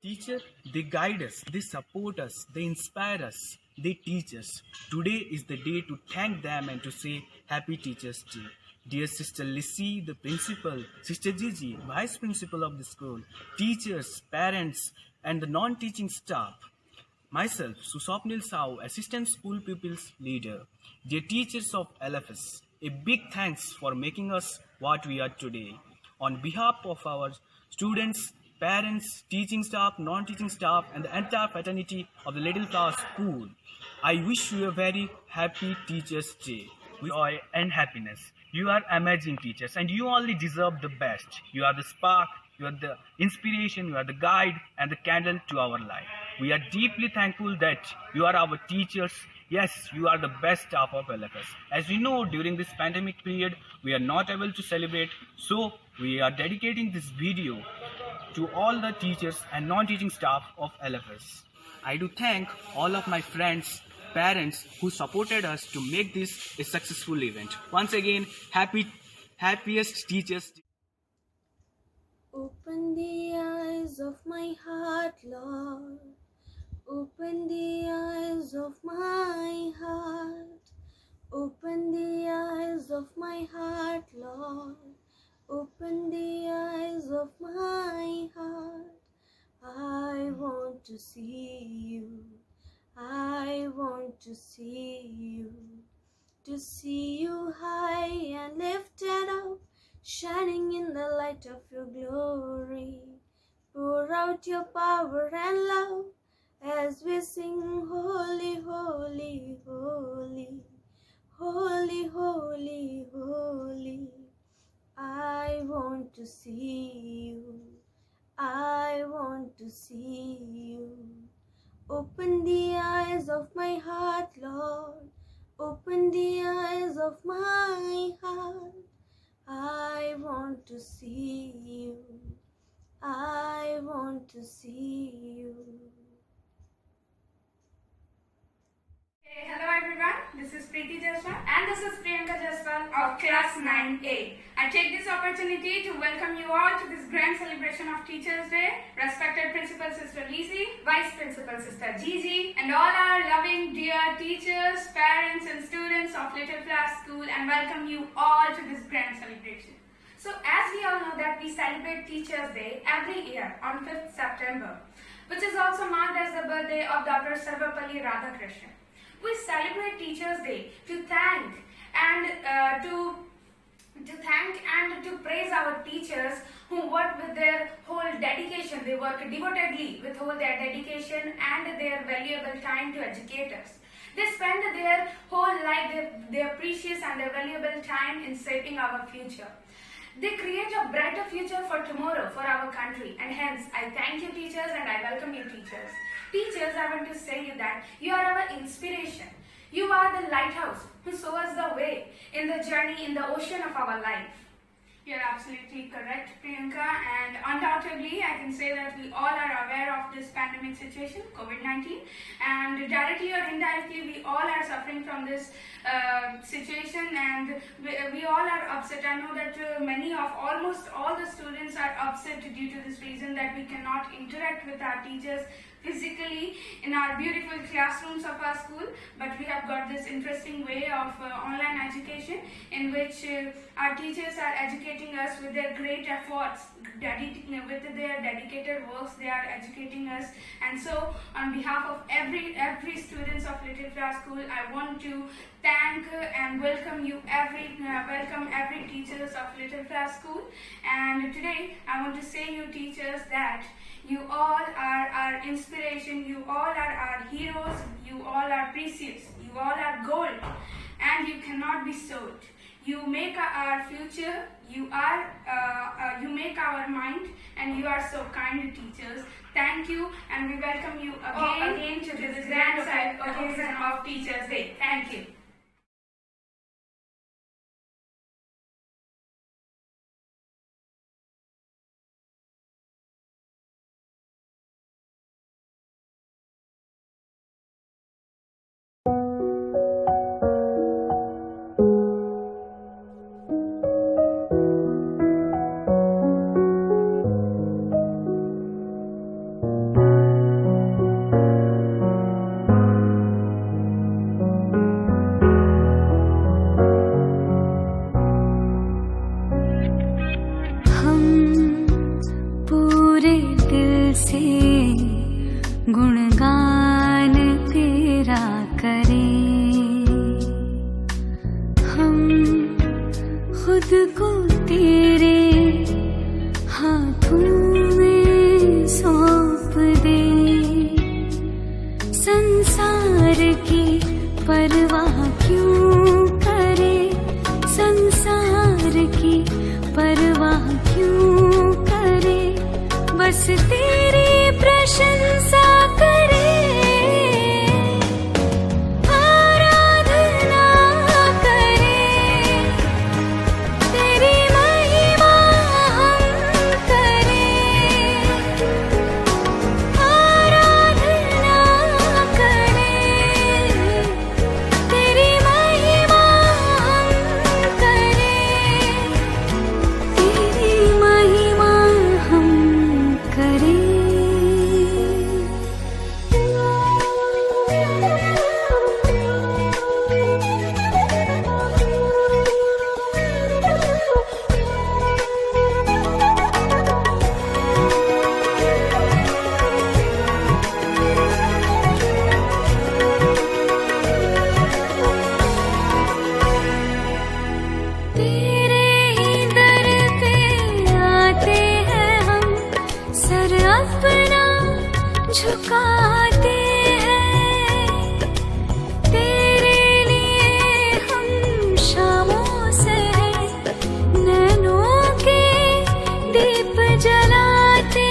Teacher, they guide us, they support us, they inspire us, they teach us. Today is the day to thank them and to say Happy Teachers Day. Dear Sister Lissy, the principal, Sister Gigi, vice principal of the school, teachers, parents, and the non-teaching staff. Myself, Susopnil Sao, Assistant School Pupils Leader. Dear teachers of LFS, a big thanks for making us what we are today. On behalf of our students, parents, teaching staff, non-teaching staff, and the entire fraternity of the Little Flower School, I wish you a very happy Teachers' Day with joy and happiness. You are amazing teachers and you only deserve the best. You are the spark, you are the inspiration, you are the guide and the candle to our life. We are deeply thankful that you are our teachers. Yes, you are the best staff of LFS. As we know, during this pandemic period, we are not able to celebrate. So, we are dedicating this video to all the teachers and non-teaching staff of LFS. I do thank all of my friends, parents who supported us to make this a successful event. Once again, happiest Teachers Day. Open the eyes of my heart, Lord. Open the eyes of my heart. Open the eyes of my heart, Lord. Open the eyes of my heart. I want to see you. I want to see you. To see you high and lifted up, shining in the light of your glory. Pour out your power and love as we sing, holy, holy, holy, holy, holy, holy. I want to see you. I want to see you. Open the eyes of my heart, Lord. Open the eyes of my heart. I want to see you. I want to see you. Hey, hello everyone, this is Preeti Jaswal and this is Priyanka Jaswal of class 9A. I take this opportunity to welcome you all to this grand celebration of Teachers Day. Respected Principal Sister Lizzie, Vice Principal Sister Gigi, and all our loving dear teachers, parents and students of Little Flower School, and welcome you all to this grand celebration. So as we all know that we celebrate Teachers Day every year on 5th September, which is also marked as the birthday of Dr. Sarvapalli Radhakrishnan. We celebrate Teachers Day to thank and to praise our teachers who work with their whole dedication. They work devotedly with all their dedication and their valuable time to educate us. They spend their whole life, their precious and their valuable time in shaping our future. They create a brighter future for tomorrow for our country, and hence I thank you teachers and I welcome you teachers. Teachers, I want to say you that you are our inspiration. You are the lighthouse who show us the way in the journey in the ocean of our life. You're absolutely correct, Priyanka, and undoubtedly I can say that we all are aware of this pandemic situation, COVID-19, and directly or indirectly we all are suffering from this situation, and we all are upset. I know that almost all the students are upset due to this reason that we cannot interact with our teachers physically in our beautiful classrooms of our school, but we have got this interesting way of online education in which our teachers are educating us with their great efforts, with their dedicated works. They are educating us, and so on behalf of every students of Little Flower School, I want to thank and welcome every teachers of Little Flower School. And today I want to say you teachers that you all are our inspiration, you all are our heroes, you all are precious, you all are gold, and you cannot be sold. You make our future, you make our mind, and you are so kind teachers. Thank you, and we welcome you again to this grand occasion of Teachers Day. Thank you. हम पूरे दिल से गुणगान तेरा करें, हम खुद को तेरे हाथों में सौंप दें। संसार की परवाह क्यों करे, संसार की परवाह क्यों करे, बस तेरी प्रशंसा करे। आराधना करें, तेरी महिमा हम करें। आराधना करें, तेरी महिमा हम करें। तेरी महिमा हम करें। तेरे ही दर पे आते हैं हम, सर अपना झुकाते हैं। तेरे लिए हम शामों से नैनों के दीप जलाते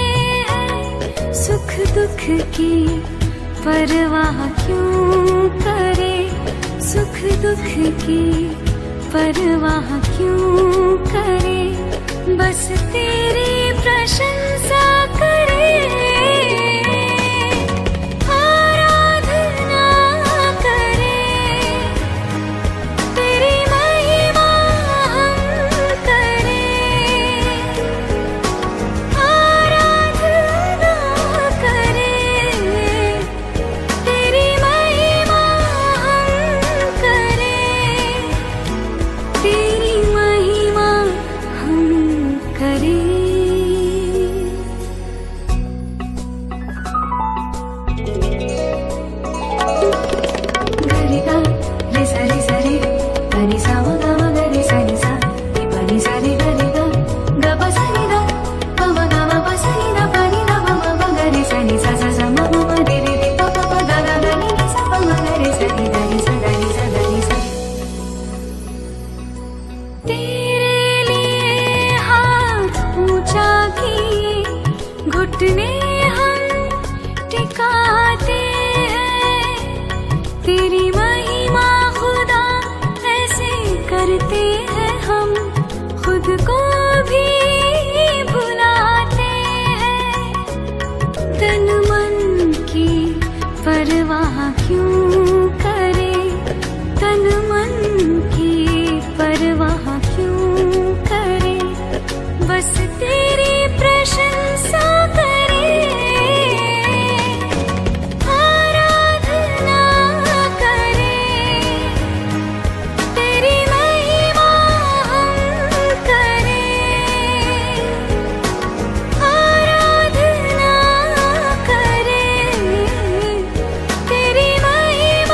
हैं। सुख दुख की परवाह क्यों करे, सुख दुख की परवाह क्यों करे, बस तेरी प्रशंसा करे। आराधना करें, तेरी महिमा हम करें। आराधना करें, तेरी महिमा हम करें। तेरी महिमा हम करें। गरि गा रे सा रे गरि सा व गा व गरि सा नि सा रे प नि सा रे गरि गा ग प सा नि दा प म गा म प सा नि दा प नि दा प म प गरि सा नि सा सा सा म म रे रे रे प प प गा गा ग नि नि सा प म ग रे सा नि दा नि सा दा नि सा दा नि सा। तेरे लिए हाथ ऊंचा किए, घुटने हम टिकाते हैं। तेरी महिमा खुदा ऐसे करते हैं, हम खुद को भी भुलाते हैं। तन मन की परवाह क्यों करे, तन मन की परवाह क्यों करे, बस तेरी प्रशंसा करे। आराधना करें, तेरी महिमा हम करें। आराधना करें, तेरी महिमा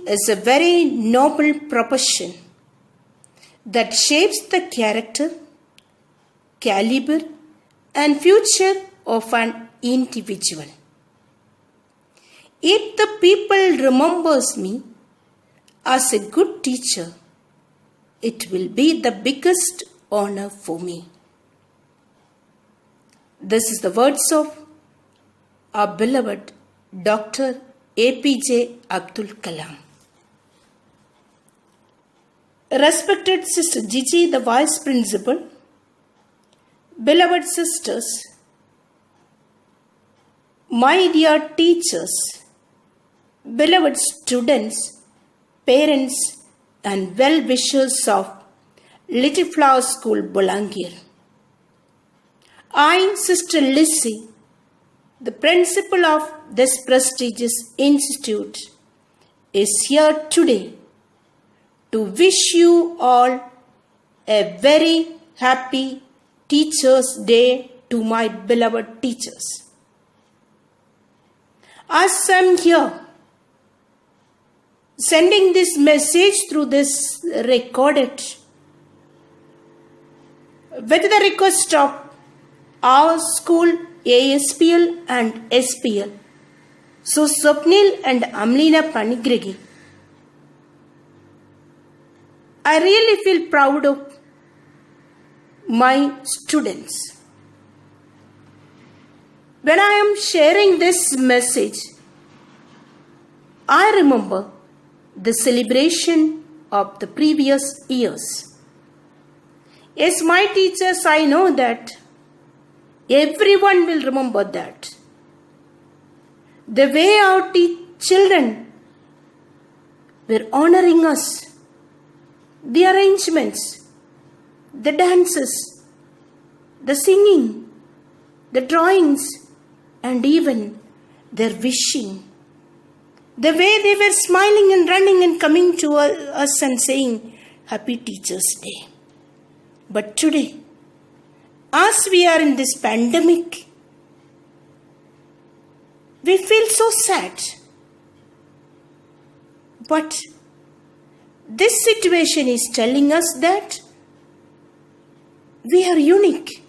is a very noble profession that shapes the character, caliber, and future of an individual. If the people remembers me as a good teacher, it will be the biggest honor for me. This is the words of our beloved Dr. APJ Abdul Kalam. Respected Sister Gigi, the Vice Principal, beloved sisters, my dear teachers, beloved students, parents, and well-wishers of Little Flower School, Balangir. I, Sister Lissy, the principal of this prestigious institute, is here today to wish you all a very happy Teachers' Day to my beloved teachers. As I am here, sending this message through this recorded with the request of our school ASPL and SPL, so Swapnil and Amlina Panigregi. I really feel proud of my students. When I am sharing this message, I remember the celebration of the previous years. As my teachers, I know that everyone will remember that. The way our children were honoring us, the arrangements, the dances, the singing, the drawings, and even their wishing. The way they were smiling and running and coming to us and saying, Happy Teachers' Day. But today, as we are in this pandemic, we feel so sad. But this situation is telling us that we are unique.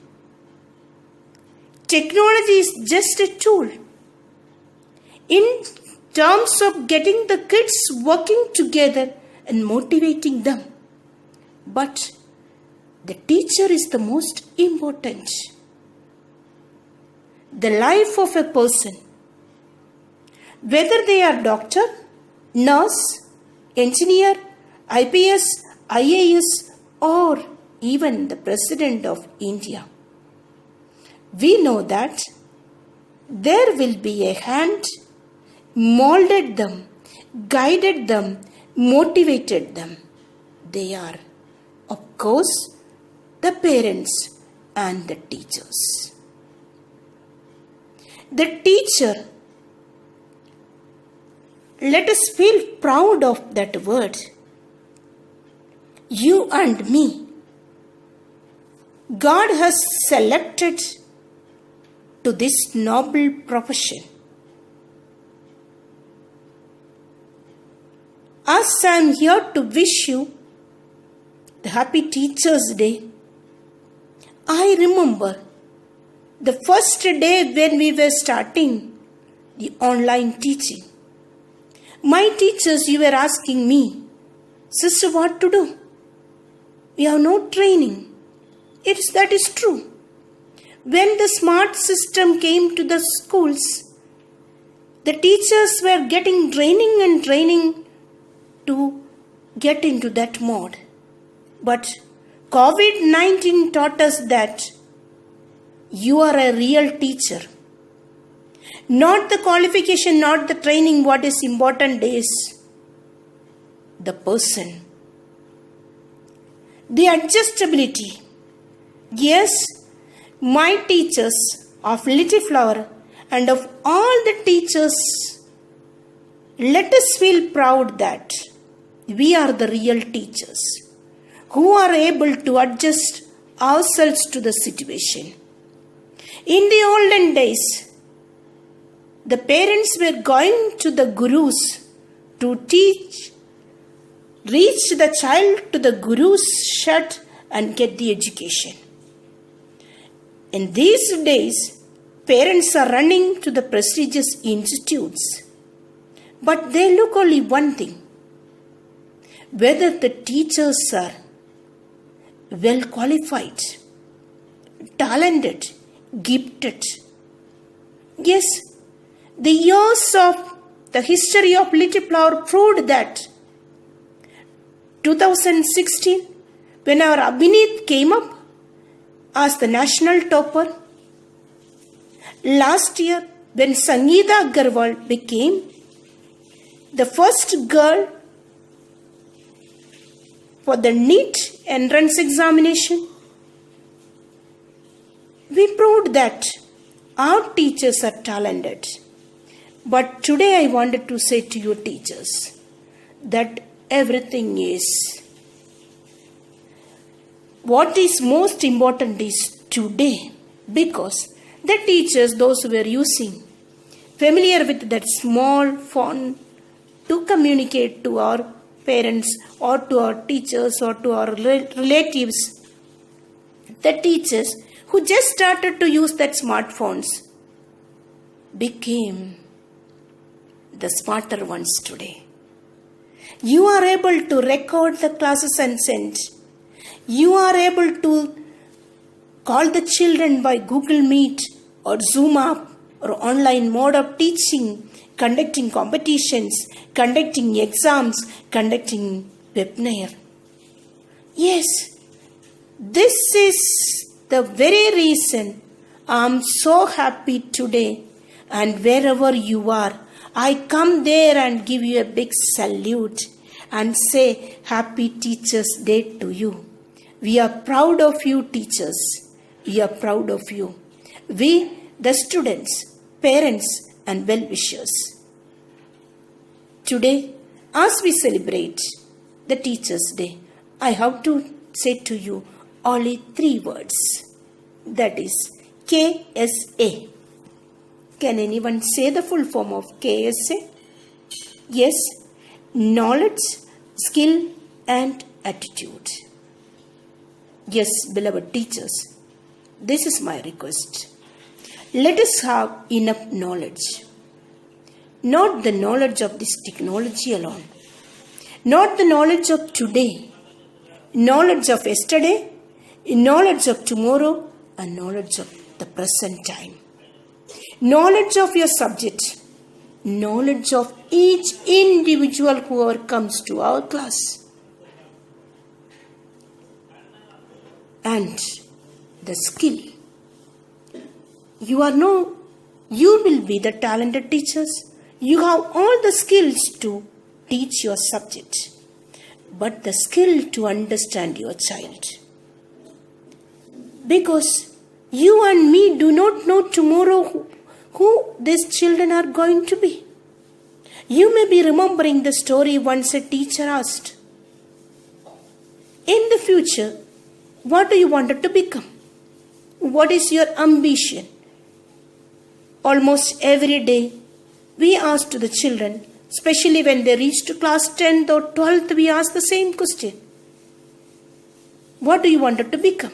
Technology is just a tool. In terms of getting the kids working together and motivating them. But the teacher is the most important. The life of a person, whether they are doctor, nurse, engineer, IPS, IAS, or even the President of India. We know that there will be a hand molded them, guided them, motivated them. They are, of course, the parents and the teachers. The teacher, let us feel proud of that word. You and me. God has selected to this noble profession. As I am here to wish you the Happy Teachers' Day, I remember the first day when we were starting the online teaching. My teachers, you were asking me, Sister, what to do? We have no training. That is true. When the smart system came to the schools, the teachers were getting training to get into that mode. But COVID-19 taught us that you are a real teacher. Not the qualification, not the training. What is important is the person. The adjustability. Yes, my teachers of Little Flower and of all the teachers, let us feel proud that we are the real teachers who are able to adjust ourselves to the situation. In the olden days, the parents were going to the gurus to teach, reach the child to the guru's shed and get the education. In these days, parents are running to the prestigious institutes, but they look only one thing: whether the teachers are well qualified, talented, gifted. Yes, the years of the history of Little Flower proved that 2016, when our Abhineet came up as the national topper, last year when Sangeeta Agarwal became the first girl for the NEET entrance examination, we proved that our teachers are talented. But today I wanted to say to you teachers that everything is, what is most important is today, because the teachers, those who were using, familiar with that small phone to communicate to our parents or to our teachers or to our relatives, the teachers who just started to use that smartphones became the smarter ones today. You are able to record the classes and send. You are able to call the children by Google Meet or Zoom app or online mode of teaching, conducting competitions, conducting exams, conducting webinar. Yes, this is the very reason I am so happy today, and wherever you are, I come there and give you a big salute and say Happy Teachers' Day to you. We are proud of you, teachers. We are proud of you. We, the students, parents, and well-wishers. Today, as we celebrate the Teachers' Day, I have to say to you only 3 words. That is KSA. Can anyone say the full form of KSA? Yes, knowledge, skill, and attitude. Yes, beloved teachers, this is my request. Let us have enough knowledge. Not the knowledge of this technology alone. Not the knowledge of today. Knowledge of yesterday, knowledge of tomorrow, and knowledge of the present time. Knowledge of your subject. Knowledge of each individual whoever comes to our class. And the skill. You will be the talented teachers. You have all the skills to teach your subject, but the skill to understand your child. Because you and me do not know tomorrow who these children are going to be. You may be remembering the story once a teacher asked, in the future, what do you want to become? What is your ambition? Almost every day, we ask to the children, especially when they reach to class 10th or 12th, we ask the same question. What do you want to become?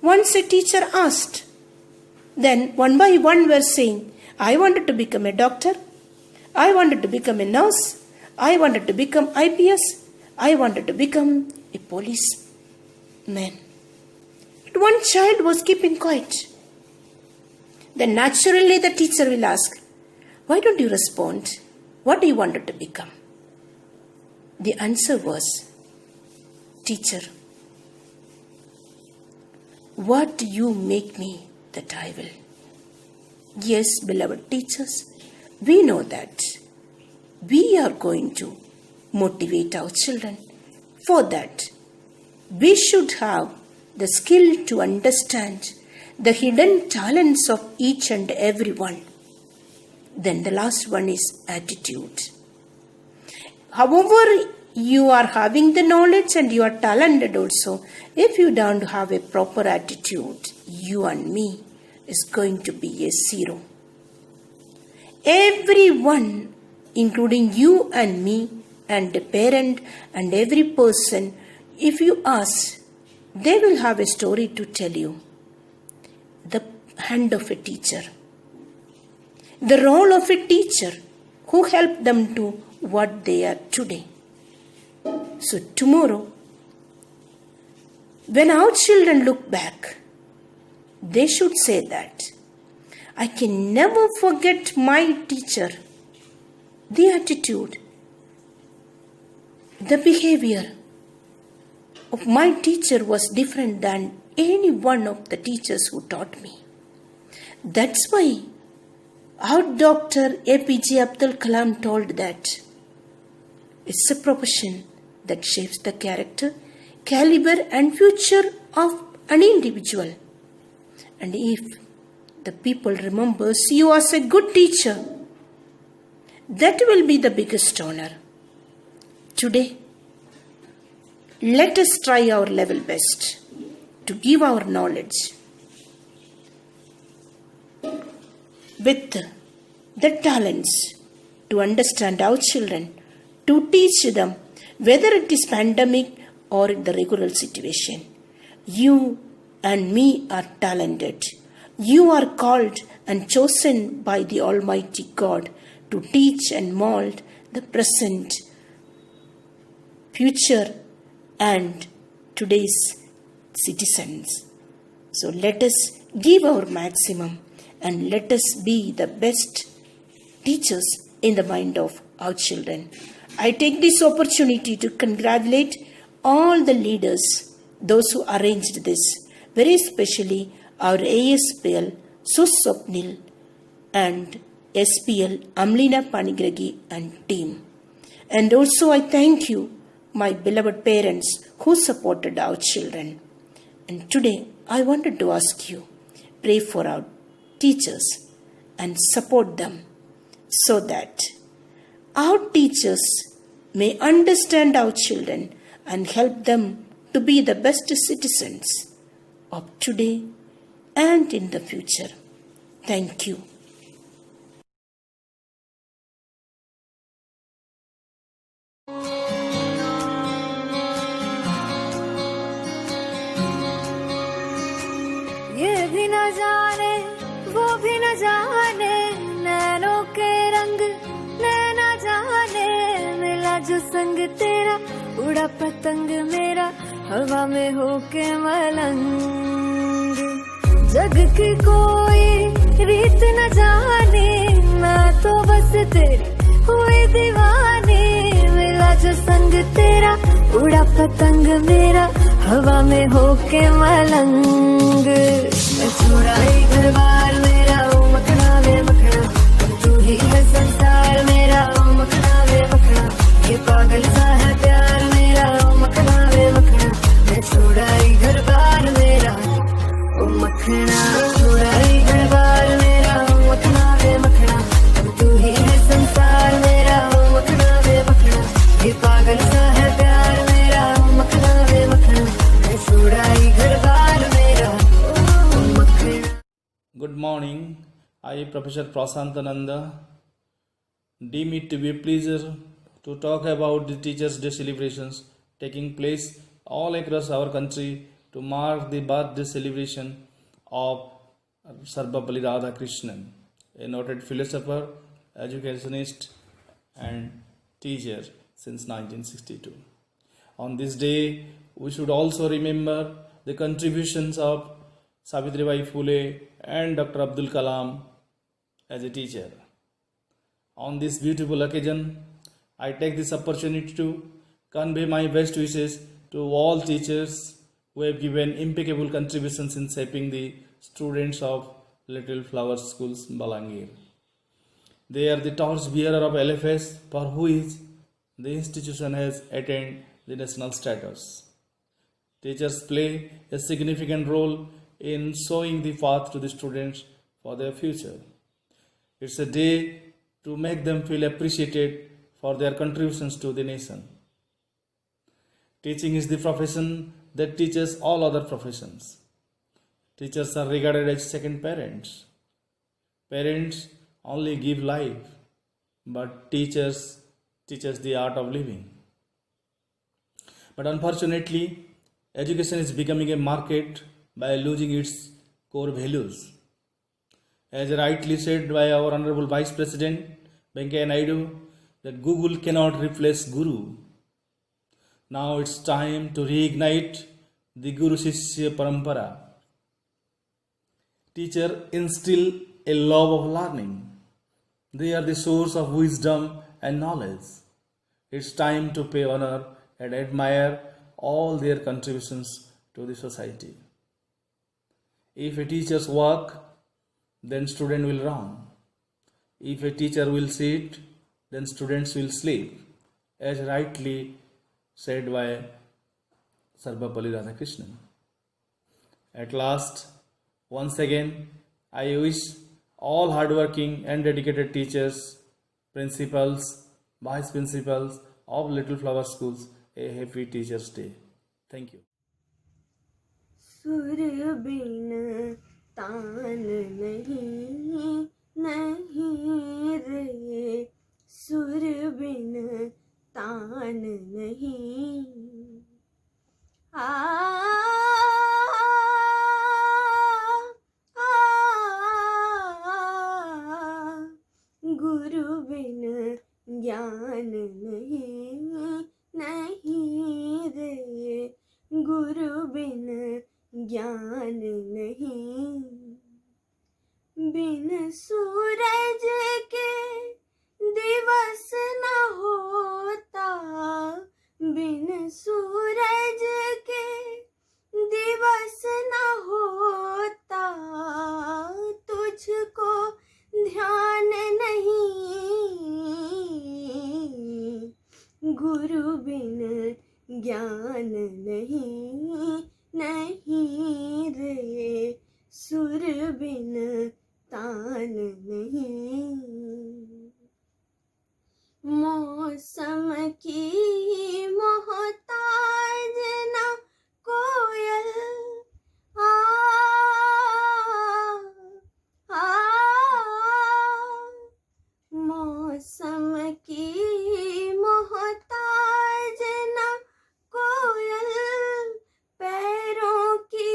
Once a teacher asked, then one by one were saying, I wanted to become a doctor, I wanted to become a nurse, I wanted to become IPS, I wanted to become a policeman. But one child was keeping quiet. Then naturally the teacher will ask, why don't you respond? What do you want to become? The answer was, teacher, what do you make me that I will? Yes, beloved teachers, we know that we are going to motivate our children. For that, we should have the skill to understand the hidden talents of each and every one. Then the last one is attitude. However, you are having the knowledge and you are talented also. If you don't have a proper attitude, you and me is going to be a zero. Everyone including you and me and the parent and every person, if you ask, they will have a story to tell you. The hand of a teacher, the role of a teacher who helped them to what they are today. So tomorrow, when our children look back, they should say that I can never forget my teacher, the attitude, the behavior of my teacher was different than any one of the teachers who taught me. That's why our Dr. APJ Abdul Kalam told that it's a profession that shapes the character, caliber and future of an individual. And if the people remembers you as a good teacher, that will be the biggest honor. Today, let us try our level best to give our knowledge with the talents to understand our children, to teach them whether it is pandemic or in the regular situation. You and me are talented. You are called and chosen by the Almighty God to teach and mold the present, future and today's citizens. So let us give our maximum and let us be the best teachers in the mind of our children. I take this opportunity to congratulate all the leaders, those who arranged this, very especially our ASPL, Suswapnil, and SPL, Amlina Panigragi and team. And also I thank you, my beloved parents who supported our children. And today I wanted to ask you, pray for our teachers and support them so that our teachers may understand our children and help them to be the best citizens of today and in the future. Thank you. ये भी न जाने वो भी न जाने, नैनों के रंग नैना जाने, मिला जो संग तेरा उड़ा पतंग मेरा हवा में होके मलंग। जग की कोई रीत न जाने, मैं तो बस तेरी हुई दीवानी, मिला जो संग तेरा उड़ा पतंग मेरा हवा में होके मलंग। मैं छोड़ा ही घर बार मेरा ओ मखना वे मखना, तू ही है संसार मेरा ओ मखना वे मखना, ये पागल सा है प्यार मेरा ओ मखना वे मखना। मैं छोड़ा ही घर बार मेरा ओ मखना, छोड़ा ही घर बार मेरा ओ मखना वे मखना, तू ही है संसार मेरा ओ मखना वे मखना, ये पागल सा है प्यार मेरा ओ मखना वे मखना। मैं छोड़ा ही घर बार मेरा ओ मखना। Good morning. I, Professor Prasantananda, deem it to be a pleasure to talk about the Teachers' Day celebrations taking place all across our country to mark the birthday celebration of Sarvapalli Radhakrishnan, a noted philosopher, educationist, and teacher since 1962. On this day, we should also remember the contributions of Savitribai Phule and Dr. Abdul Kalam as a teacher. On this beautiful occasion, I take this opportunity to convey my best wishes to all teachers who have given impeccable contributions in shaping the students of Little Flower Schools, Balangir. They are the torch bearer of LFS, for which the institution has attained the national status. Teachers play a significant role in showing the path to the students for their future. It's a day to make them feel appreciated for their contributions to the nation. Teaching is the profession that teaches all other professions. Teachers are regarded as second parents. Parents only give life. but teaches the art of living. But unfortunately, education is becoming a market by losing its core values. As rightly said by our Honorable Vice President Venkaiah Naidu, that Google cannot replace Guru. Now it's time to reignite the Guru Shishya Parampara. Teacher instill a love of learning. They are the source of wisdom and knowledge. It's time to pay honor and admire all their contributions to the society. If a teacher's work, then student will run. If a teacher will sit, then students will sleep, as rightly said by Sarvapalli Radhakrishnan. At last, once again, I wish all hardworking and dedicated teachers, principals, vice principals of Little Flower Schools a happy Teachers' Day. Thank you. सुर बिन तान नहीं नहीं रे, सुर बिन तान नहीं। आ, गुरु बिन ज्ञान नहीं नहीं रे, गुरु बिन ज्ञान नहीं। बिन सूरज के दिवस न होता, बिन सूरज के दिवस न होता, तुझको ध्यान नहीं। गुरु बिन ज्ञान नहीं नहीं रे, सुर बिन तान नहीं। मौसम की मोहताज न कोयल, आ, आ, मौसम की मोहताज न कोयल, पैरों की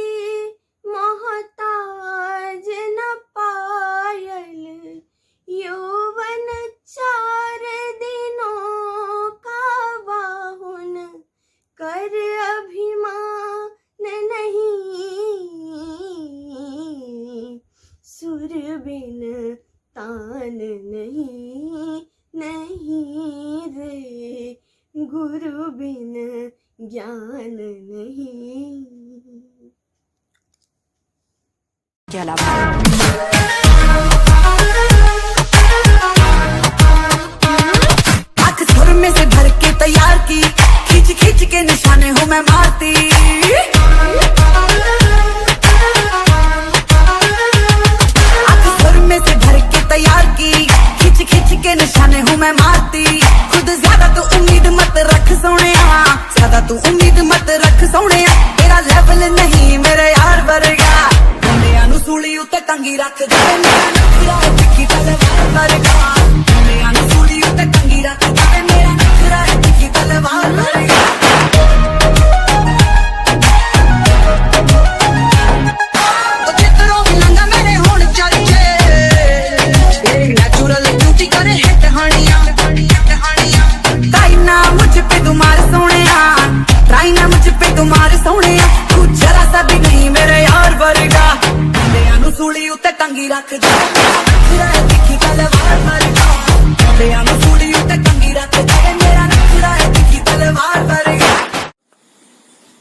मोहताज न पायल। यौवन 4 दिनों का बाहुन, कर अभिमान नहीं। सुर बिन तान नहीं नहीं रे, गुरु बिन ज्ञान नहीं। आंख सुर में से भर के तैयार की, खींच खींच के निशाने हूँ मैं मारती। आंख सुर में से भर के तैयार की, खींच खींच के निशाने हूँ मैं मारती। खुद ज्यादा तू उम्मीद मत रख सोनिया, ज्यादा तू उम्मीद मत रख सोनिया। तेरा लेवल नहीं मेरे यार वर्गा, मुंडियां नू सूली उत्ते टंगी रख दे। मेरा नखरा है तिखी तलवार वर्गा, मुंडियां नू सूली उत्ते टंगी रख दे। मेरा नखरा है तिखी तलवार वर्गा। ओ जितरों भी लंगा मेरे होण चर्चे, नेचुरल ब्यूटी करे हिट हानियां। ट्राई ना मुझ पे तुम्हारे सोनिया, ट्राई ना मुझ पे तुम्हारे सोनिया। तू जरा सा भी नहीं मेरे यार वर्गा, मुंडियां नू सूली उत्ते टंगी रख दे। नखरा है तिखी तलवार वर्गा, मुंडियां नू सूली उत्ते टंगी रख दे। मेरा नखरा है तिखी तलवार वर्गा।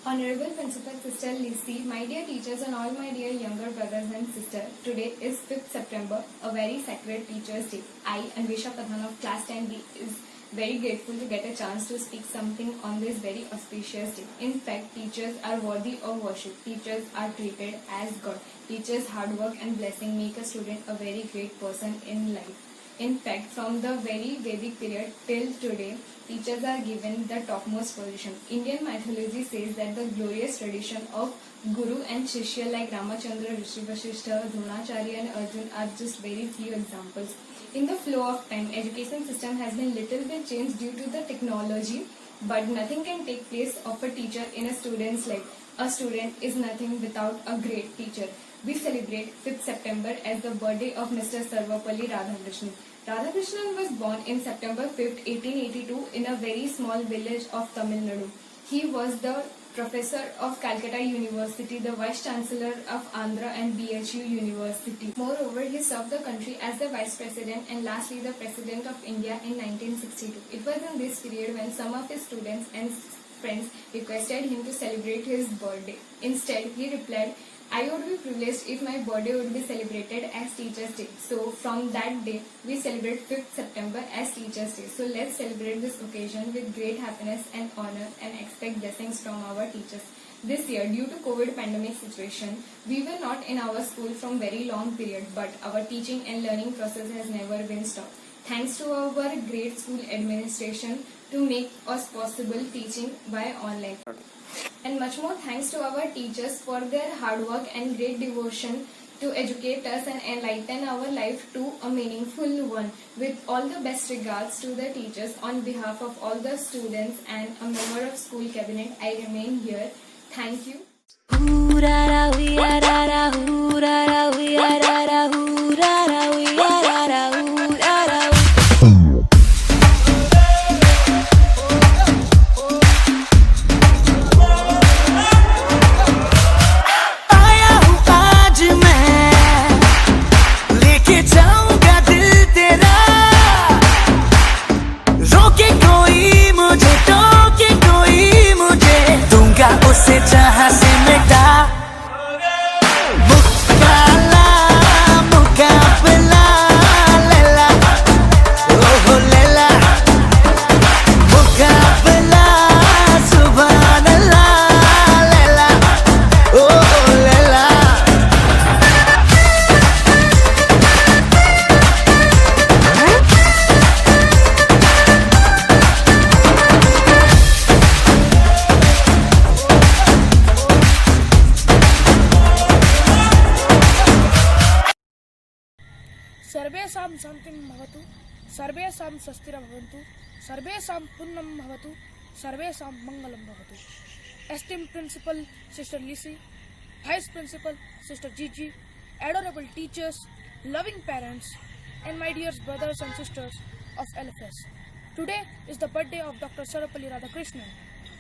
Honorable Principal Sister Lisi, my dear teachers and all my dear younger brothers and sisters, today is 5th September, a very sacred Teachers' Day. I, Anvisha Pradhan of Class 10B, is very grateful to get a chance to speak something on this very auspicious day. In fact, teachers are worthy of worship. Teachers are treated as God. Teachers' hard work and blessing make a student a very great person in life. In fact, from the very Vedic period till today, teachers are given the topmost position. Indian mythology says that the glorious tradition of Guru and Shishya like Ramachandra, Rishi Vasishtha, Dronacharya and Arjun are just very few examples. In the flow of time, education system has been little bit changed due to the technology, but nothing can take place of a teacher in a student's life. A student is nothing without a great teacher. We celebrate 5th September as the birthday of Mr. Sarvapalli Radhakrishnan. Radhakrishnan was born in September 5th, 1882 in a very small village of Tamil Nadu. He was the professor of Calcutta University, the vice chancellor of Andhra and BHU University. Moreover, he served the country as the vice president and lastly the president of India in 1962. It was in this period when some of his students and friends requested him to celebrate his birthday. Instead, he replied, I would be privileged if my birthday would be celebrated as Teachers' Day. So from that day, we celebrate 5th September as Teachers' Day. So let's celebrate this occasion with great happiness and honor and expect blessings from our teachers. This year, due to COVID pandemic situation, we were not in our school from very long period, but our teaching and learning process has never been stopped. Thanks to our great school administration to make us possible teaching by online. And much more thanks to our teachers for their hard work and great devotion to educate us and enlighten our life to a meaningful one. With all the best regards to the teachers, on behalf of all the students and a member of school cabinet, I remain here. Thank you. उसे जहां से मिटा मुकाबला मुकाबला लैला ओह लैला मुकाबला सुभान अल्लाह लैला ओह लैला सर्वेषां शान्तिं भवतु, सर्वेषां स्वस्तिर् भवन्तु, सर्वेषां पुण्यं भवतु, सर्वेषां मङ्गलं भवतु. Esteemed Principal Sister Lisi, Vice Principal Sister Gigi, adorable teachers, loving parents, and my dear brothers and sisters of LFS. Today is the birthday of Dr. Sarvapalli Radhakrishnan.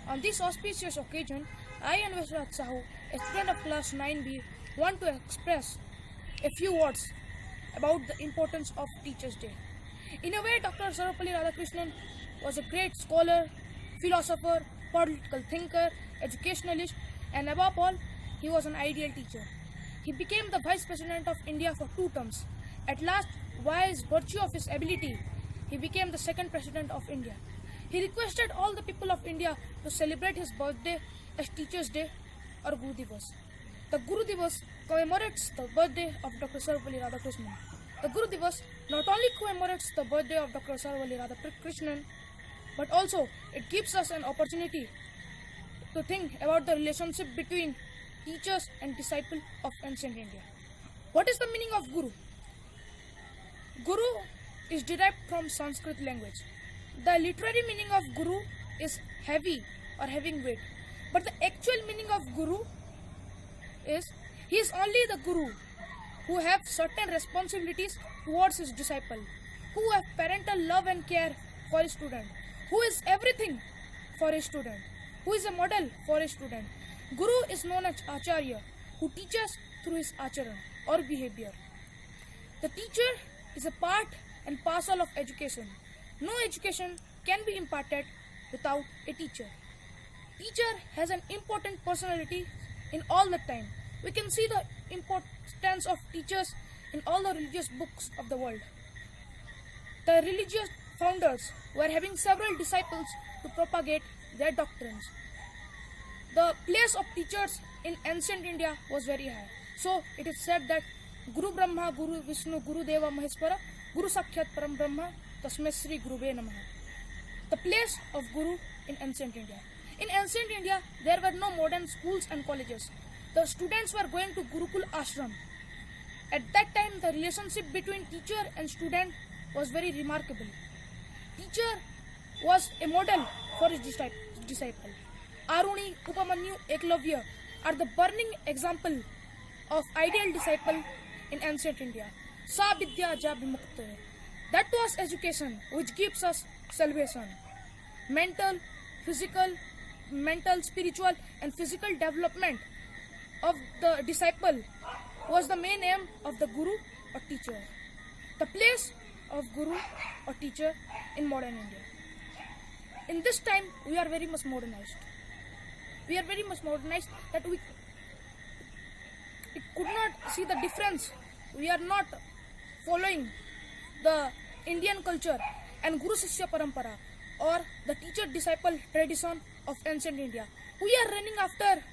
On this auspicious occasion, I and Viswanath Sahu, a student of class 9B, want to express a few words about the importance of Teachers' Day. In a way, Dr. Sarvapalli Radhakrishnan was a great scholar, philosopher, political thinker, educationalist, and above all, he was an ideal teacher. He became the Vice President of India for 2 terms. At last, by virtue of his ability, he became the 2nd President of India. He requested all the people of India to celebrate his birthday as Teachers' Day or Guru Divas. The Guru Divas commemorates the birthday of Dr. Sarvapalli Radhakrishnan. The Guru Divas not only commemorates the birthday of Dr. Sarvapalli Radhakrishnan, but also it gives us an opportunity to think about the relationship between teachers and disciples of ancient India. What is the meaning of Guru? Guru is derived from Sanskrit language. The literary meaning of Guru is heavy or having weight, but the actual meaning of Guru is he is only the Guru who have certain responsibilities towards his disciple, who have parental love and care for his student, who is everything for his student, who is a model for his student. Guru is known as Acharya, who teaches through his acharan or behavior. The teacher is a part and parcel of education. No education can be imparted without a teacher. Teacher has an important personality in all the time. We can see the importance of teachers in all the religious books of the world. The religious founders were having several disciples to propagate their doctrines. The place of teachers in ancient India was very high. So it is said that Guru Brahma, Guru Vishnu, Guru Deva Maheshwara, Guru Sakshat Param Brahma, Tasmai Sri Guruve Namaha. The place of Guru in ancient India. In ancient India, there were no modern schools and colleges. The students were going to Gurukul Ashram. At that time, the relationship between teacher and student was very remarkable. Teacher was a model for his disciple. Aruni, Upamanyu, Eklavya are the burning example of ideal disciple in ancient India. Sa Vidya Ja Vimukta. That was education which gives us salvation. Mental, spiritual and physical development of the disciple was the main aim of the Guru or teacher. The place of Guru or teacher in modern India. In this time, we are very much modernized. We are very much modernized that we could not see the difference. We are not following the Indian culture and Guru Sishya Parampara or the teacher-disciple tradition of ancient India. We are running after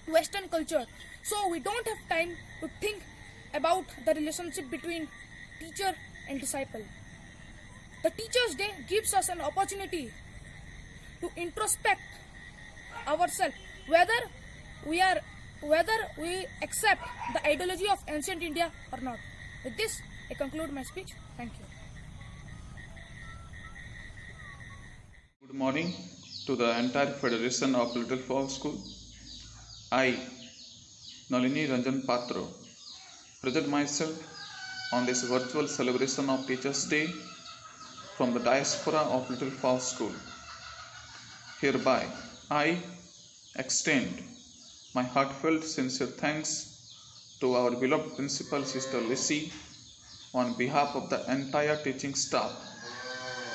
Western culture. So we don't have time to think about the relationship between teacher and disciple. The Teacher's Day gives us an opportunity to introspect ourselves whether we accept the ideology of ancient India or not. With this, I conclude my speech. Thank you. Good morning to the entire Federation of Little Fall School. I, Nalini Ranjan Patro, present myself on this virtual celebration of Teachers' Day from the diaspora of Little Fall School. Hereby, I extend my heartfelt sincere thanks to our beloved Principal Sister Lissy on behalf of the entire teaching staff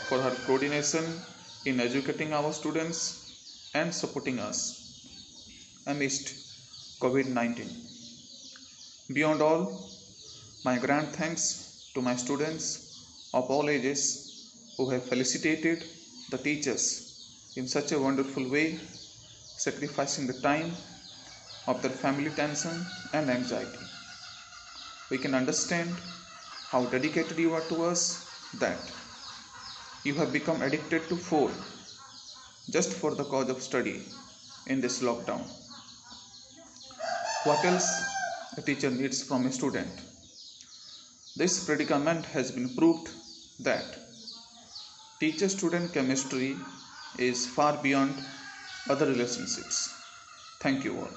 for her coordination in educating our students and supporting us amidst COVID-19. Beyond all, my grand thanks to my students of all ages who have felicitated the teachers in such a wonderful way, sacrificing the time of their family tension and anxiety. We can understand how dedicated you are to us, that you have become addicted to phone just for the cause of study in this lockdown. What else a teacher needs from a student? This predicament has been proved that teacher-student chemistry is far beyond other relationships. Thank you all.